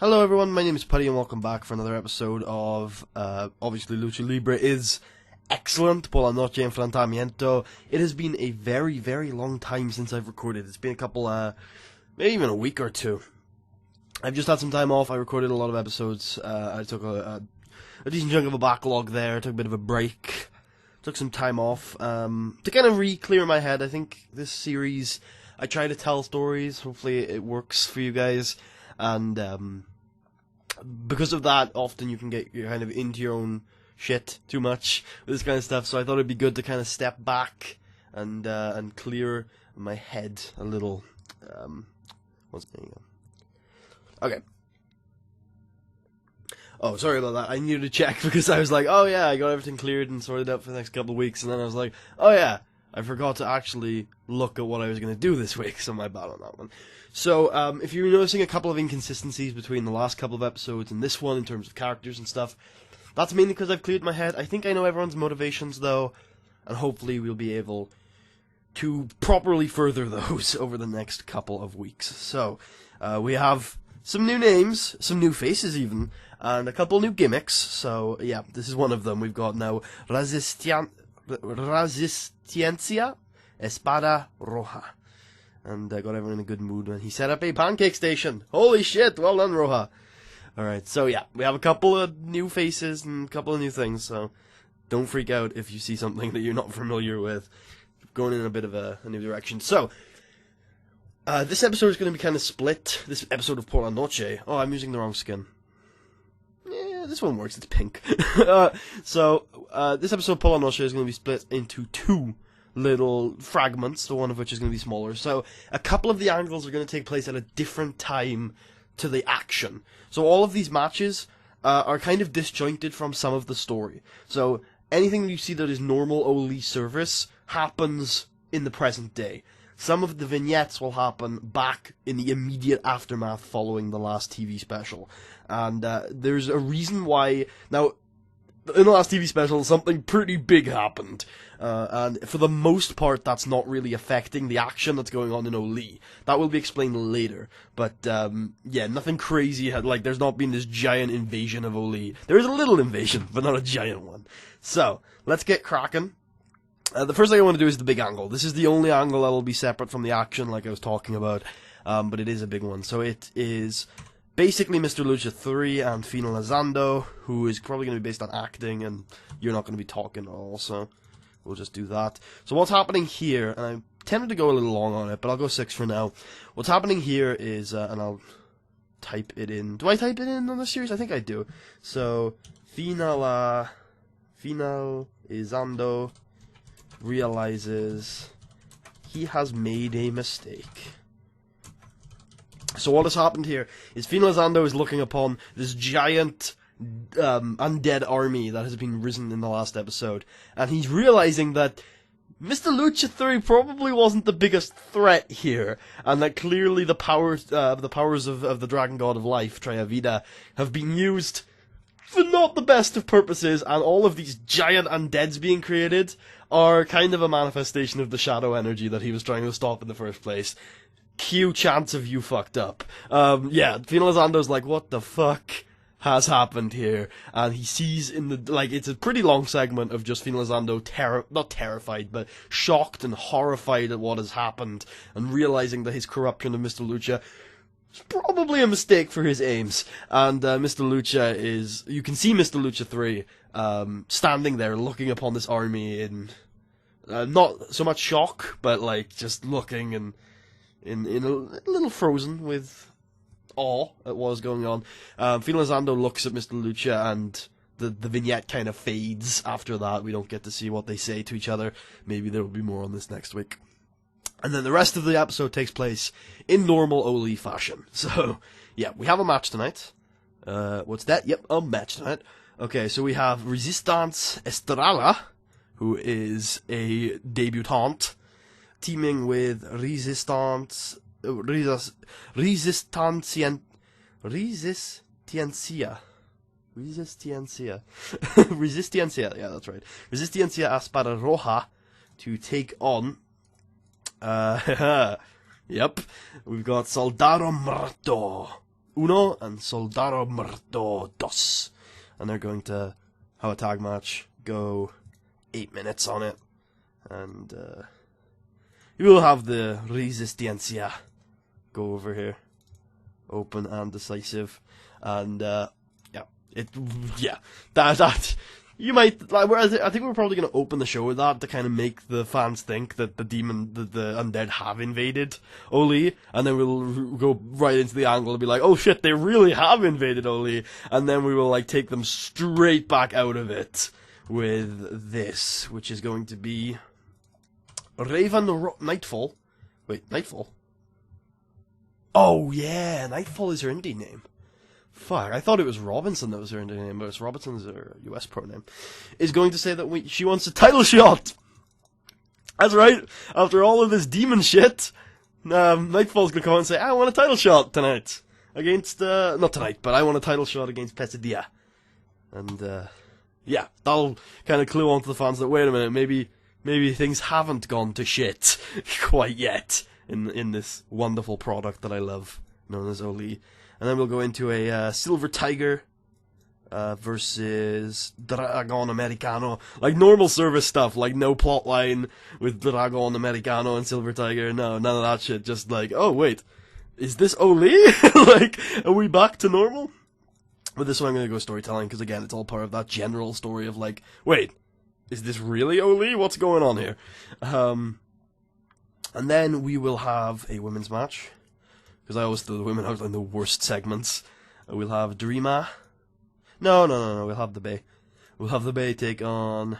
Hello everyone, my name is Putty and welcome back for another episode of, obviously Lucha Libre is excellent, por la noche enfrentamiento. It has been a very, very long time since I've recorded. It's been a couple, maybe even a week or two. I've just had some time off. I recorded a lot of episodes. I took a decent chunk of a backlog there, took a bit of a break, took some time off, to kind of re-clear my head. I think this series, I try to tell stories, hopefully it works for you guys, and, because of that, often you can get kind of into your own shit too much with this kind of stuff, so I thought it'd be good to kind of step back and clear my head a little. Okay. Oh, sorry about that. I needed to check because I was like, oh yeah, I got everything cleared and sorted out for the next couple of weeks, and then I was like, oh yeah, I forgot to actually look at what I was going to do this week, so my bad on that one. So, if you're noticing a couple of inconsistencies between the last couple of episodes and this one in terms of characters and stuff, that's mainly because I've cleared my head. I think I know everyone's motivations, though, and hopefully we'll be able to properly further those over the next couple of weeks. So, we have some new names, some new faces even, and a couple new gimmicks. So, yeah, this is one of them. We've got now Resistencia Espada Roja. And got everyone in a good mood when he set up a pancake station. Holy shit, well done, Roja. Alright, so yeah, we have a couple of new faces and a couple of new things, so don't freak out if you see something that you're not familiar with. Going in a bit of a new direction. So, this episode is going to be kind of split. This episode of Por la Noche. Oh, I'm using the wrong skin. Yeah, this one works, it's pink. So, this episode of Por la Noche is going to be split into two little fragments, the one of which is going to be smaller. So a couple of the angles are going to take place at a different time to the action. So all of these matches are kind of disjointed from some of the story. So anything you see that is normal OLLIE service happens in the present day. Some of the vignettes will happen back in the immediate aftermath following the last TV special. And there's a reason why. Now, in the last TV special, something pretty big happened. And for the most part, that's not really affecting the action that's going on in OLLIE. That will be explained later. But, yeah, nothing crazy. Like, there's not been this giant invasion of OLLIE. There is a little invasion, but not a giant one. So, let's get cracking. The first thing I want to do is the big angle. This is the only angle that will be separate from the action, like I was talking about. But it is a big one. So it is basically Mr. Lucha 3 and Finalizando, who is probably going to be based on acting, and you're not going to be talking at all, so we'll just do that. So what's happening here, and I'm tempted to go a little long on it, but I'll go 6 for now. What's happening here is, and I'll type it in. Do I type it in on the series? I think I do. So, Finalizando realizes he has made a mistake. So what has happened here is Finalizando is looking upon this giant undead army that has been risen in the last episode, and he's realizing that Mr. Lucha 3 probably wasn't the biggest threat here, and that clearly the powers of the Dragon God of Life, Vida, have been used for not the best of purposes, and all of these giant undeads being created are kind of a manifestation of the shadow energy that he was trying to stop in the first place. Cue chance of you fucked up. Yeah, Finalizando's like, what the fuck has happened here? And he sees in the, like, it's a pretty long segment of just Finalizando not terrified, but shocked and horrified at what has happened, and realizing that his corruption of Mr. Lucha is probably a mistake for his aims. And, Mr. Lucha is, you can see Mr. Lucha 3, standing there looking upon this army in, not so much shock, but like, just looking and in a little frozen with awe at what is going on. Finalizando looks at Mr. Lucha, and the vignette kind of fades after that. We don't get to see what they say to each other. Maybe there will be more on this next week. And then the rest of the episode takes place in normal OLLIE fashion. So, yeah, we have a match tonight. What's that? Yep, a match tonight. Okay, so we have Resistance Estrella, who is a debutante, teaming with Resistencia, yeah, that's right, Resistencia Espada Roja, to take on, yep, we've got Soldado Muerto, Uno and Soldado Muerto Dos. And they're going to have a tag match, go 8 minutes on it. And you will have the Resistencia go over here. Open and decisive. And that you might, like, I think we're probably going to open the show with that to kind of make the fans think that the undead have invaded OLLIE, and then we'll go right into the angle and be like, oh shit, they really have invaded OLLIE, and then we will, like, take them straight back out of it with this, which is going to be Nightfall. Wait, Nightfall? Oh yeah, Nightfall is her indie name. Fuck, I thought it was Robinson that was her indie name, but it's Robinson's her US pro name. Is going to say that she wants a title shot! That's right, after all of this demon shit, Nightfall's gonna come out and say, I want a title shot tonight! Against, not tonight, but I want a title shot against Pesadilla. And, yeah, that'll kind of clue on to the fans that, wait a minute, maybe things haven't gone to shit quite yet in this wonderful product that I love, known as OLLIE. And then we'll go into a Silver Tiger versus Dragon Americano. Like normal service stuff, like no plot line with Dragon Americano and Silver Tiger. No, none of that shit. Just like, oh wait, is this OLLIE? Like, are we back to normal? But this one I'm going to go storytelling, because again, it's all part of that general story of like, wait, is this really OLLIE? What's going on here? And then we will have a women's match. Because I always throw the women out in the worst segments. We'll have Dreama. No, we'll have the Bay. We'll have the Bay take on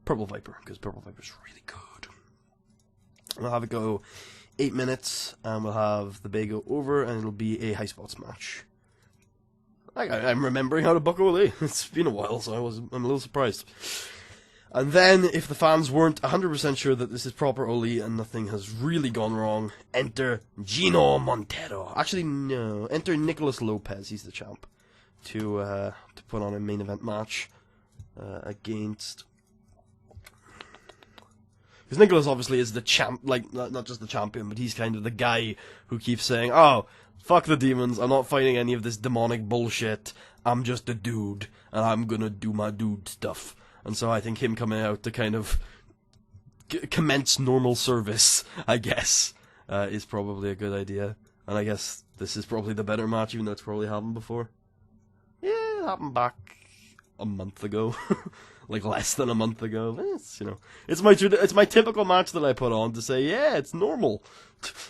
Purple Viper, because Purple Viper's really good. We'll have it go 8 minutes, and we'll have the Bay go over, and it'll be a high spots match. I'm remembering how to book OLLIE. It's been a while, so I'm a little surprised. And then, if the fans weren't 100% sure that this is proper OLLIE and nothing has really gone wrong, enter Gino Montero. Actually, no. Enter Nicolas Lopez, he's the champ, to put on a main event match against... Because Nicolas obviously is the champ, like, not just the champion, but he's kind of the guy who keeps saying, oh, fuck the demons, I'm not fighting any of this demonic bullshit, I'm just a dude, and I'm gonna do my dude stuff. And so I think him coming out to kind of commence normal service, I guess, is probably a good idea. And I guess this is probably the better match, even though it's probably happened before. Yeah, it happened back a month ago. Like less than a month ago. It's, you know, it's my typical match that I put on to say, yeah, it's normal.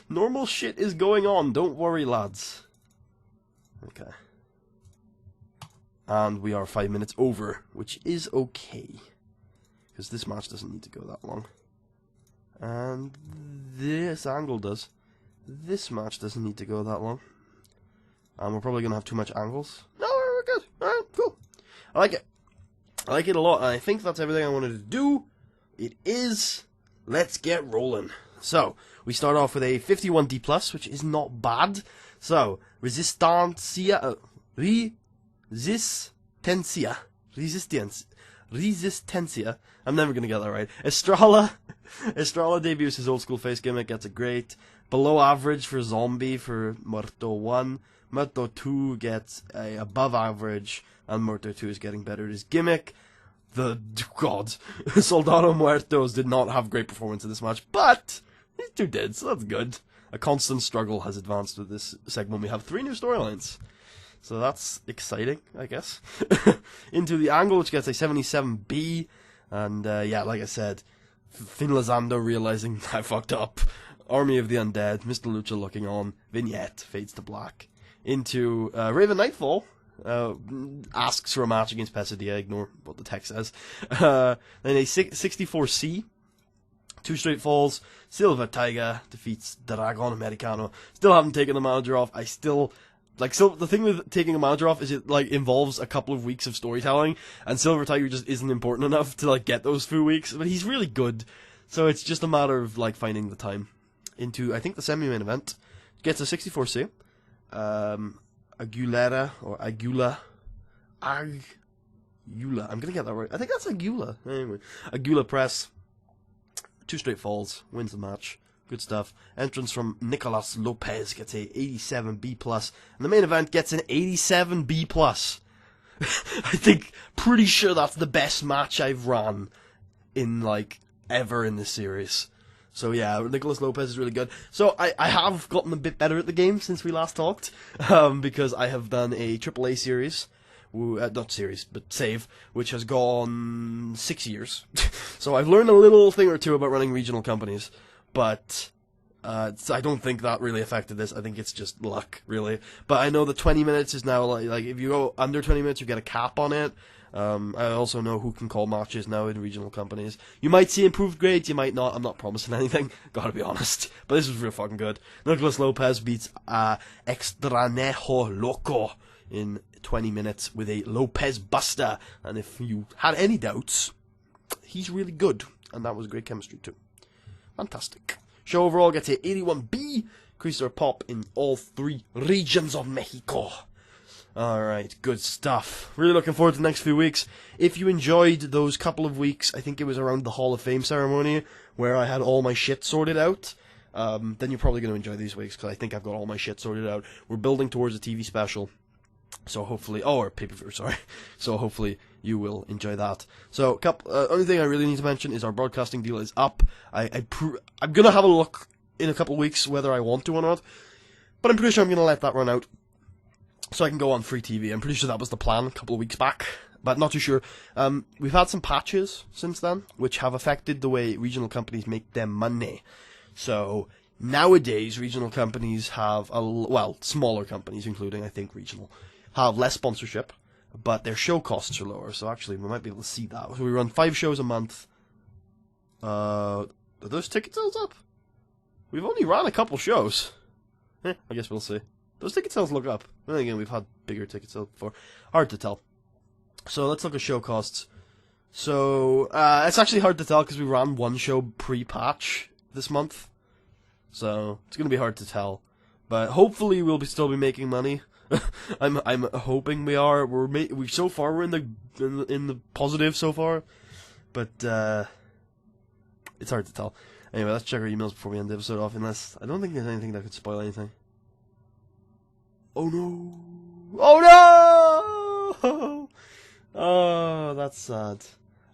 Normal shit is going on, don't worry, lads. Okay. And we are 5 minutes over, which is okay. Because this match doesn't need to go that long. And this angle does. This match doesn't need to go that long. And we're probably going to have too much angles. No, we're good. Alright, cool. I like it. I like it a lot, and I think that's everything I wanted to do. It is. Let's get rolling. So, we start off with a 51D+, which is not bad. So, Resistencia. I'm never gonna get that right. Estrella debuts his old school face gimmick, gets a great. Below average for Zombie for Muerto 1. Muerto 2 gets a above average, and Muerto 2 is getting better at his gimmick. Soldado Muertos did not have great performance in this match, but these two did, so that's good. A constant struggle has advanced with this segment. We have 3 new storylines. So that's exciting, I guess. Into the angle, which gets a 77B. And, yeah, like I said, Finn Lozando realizing I fucked up. Army of the Undead, Mr. Lucha looking on. Vignette fades to black. Into Raven Nightfall. Asks for a match against Pesadilla. Ignore what the text says. Then a 64C. 2 straight falls. Silver Tiger defeats Dragon Americano. Still haven't taken the manager off. I still... Like, so the thing with taking a manager off is it, like, involves a couple of weeks of storytelling, and Silver Tiger just isn't important enough to, like, get those few weeks, but he's really good, so it's just a matter of, like, finding the time. Into, I think, the semi-main event. Gets a 64C. Aguilera, or Agula. I'm gonna get that right. I think that's Agula. Anyway. Agula press. 2 straight falls. Wins the match. Good stuff. Entrance from Nicolas Lopez gets a 87B+, and the main event gets an 87B+. I think, pretty sure that's the best match I've run in, like, ever in this series. So yeah, Nicolas Lopez is really good. So I have gotten a bit better at the game since we last talked, because I have done a AAA series, not series, but save, which has gone 6 years. So I've learned a little thing or two about running regional companies, but I don't think that really affected this. I think it's just luck, really. But I know that 20 minutes is now, like if you go under 20 minutes, you get a cap on it. I also know who can call matches now in regional companies. You might see improved grades, you might not. I'm not promising anything, gotta be honest. But this was real fucking good. Nicolas Lopez beats Extranejo Loco in 20 minutes with a Lopez Buster. And if you had any doubts, he's really good. And that was great chemistry too. Fantastic. Show overall gets a 81B. Increases our pop in all 3 regions of Mexico. Alright, good stuff. Really looking forward to the next few weeks. If you enjoyed those couple of weeks, I think it was around the Hall of Fame ceremony, where I had all my shit sorted out, then you're probably going to enjoy these weeks, because I think I've got all my shit sorted out. We're building towards a TV special, so hopefully, or pay-per-view, sorry. So hopefully you will enjoy that. So, only thing I really need to mention is our broadcasting deal is up. I'm going to have a look in a couple of weeks whether I want to or not, but I'm pretty sure I'm going to let that run out, so I can go on free TV. I'm pretty sure that was the plan a couple of weeks back, but not too sure. We've had some patches since then, which have affected the way regional companies make their money. So, nowadays, regional companies have, smaller companies, including, I think, regional, have less sponsorship, but their show costs are lower, so actually, we might be able to see that. So we run 5 shows a month. Are those ticket sales up? We've only run a couple shows. I guess we'll see. Those ticket sales look up. Then again, we've had bigger ticket sales before. Hard to tell. So let's look at show costs. So it's actually hard to tell because we ran 1 show pre-patch this month. So it's gonna be hard to tell. But hopefully we'll still be making money. I'm hoping we are. So far we're in the positive so far. But it's hard to tell. Anyway, let's check our emails before we end the episode off. Unless I don't think there's anything that could spoil anything. Oh no! Oh no! Oh, that's sad.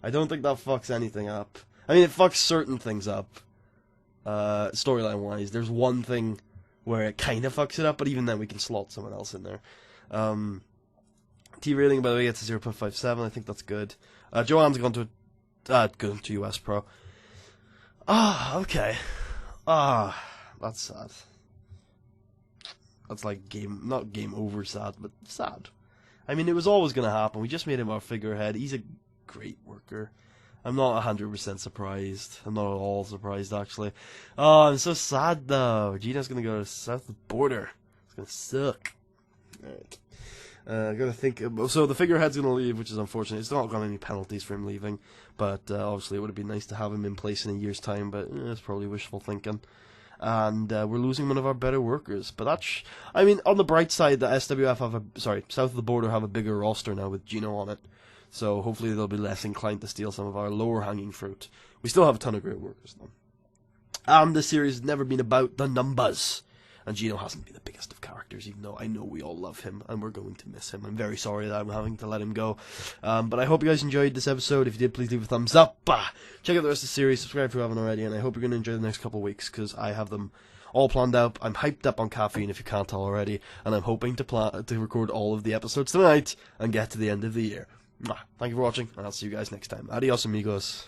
I don't think that fucks anything up. I mean, it fucks certain things up. Storyline-wise, there's one thing where it kind of fucks it up, but even then we can slot someone else in there. T rating, by the way, gets a 0.57. I think that's good. Joanne's gone to US Pro. Okay. That's sad. That's like not game over sad, but sad. I mean, it was always going to happen. We just made him our figurehead. He's a great worker. I'm not 100% surprised. I'm not at all surprised, actually. Oh, I'm so sad, though. Gina's going to go to south of the border. It's going to suck. Alright. I gotta think. So the figurehead's going to leave, which is unfortunate. It's not got any penalties for him leaving. But obviously it would have been nice to have him in place in a year's time. But it's probably wishful thinking. And we're losing one of our better workers. But that's, I mean, on the bright side, the SWF south of the border have a bigger roster now with Gino on it. So hopefully they'll be less inclined to steal some of our lower hanging fruit. We still have a ton of great workers though. And this series has never been about the numbers. And Gino hasn't been the biggest of characters, even though I know we all love him, and we're going to miss him. I'm very sorry that I'm having to let him go. But I hope you guys enjoyed this episode. If you did, please leave a thumbs up. Check out the rest of the series, subscribe if you haven't already, and I hope you're going to enjoy the next couple of weeks, because I have them all planned out. I'm hyped up on caffeine, if you can't tell already, and I'm hoping to record all of the episodes tonight, and get to the end of the year. Thank you for watching, and I'll see you guys next time. Adios, amigos.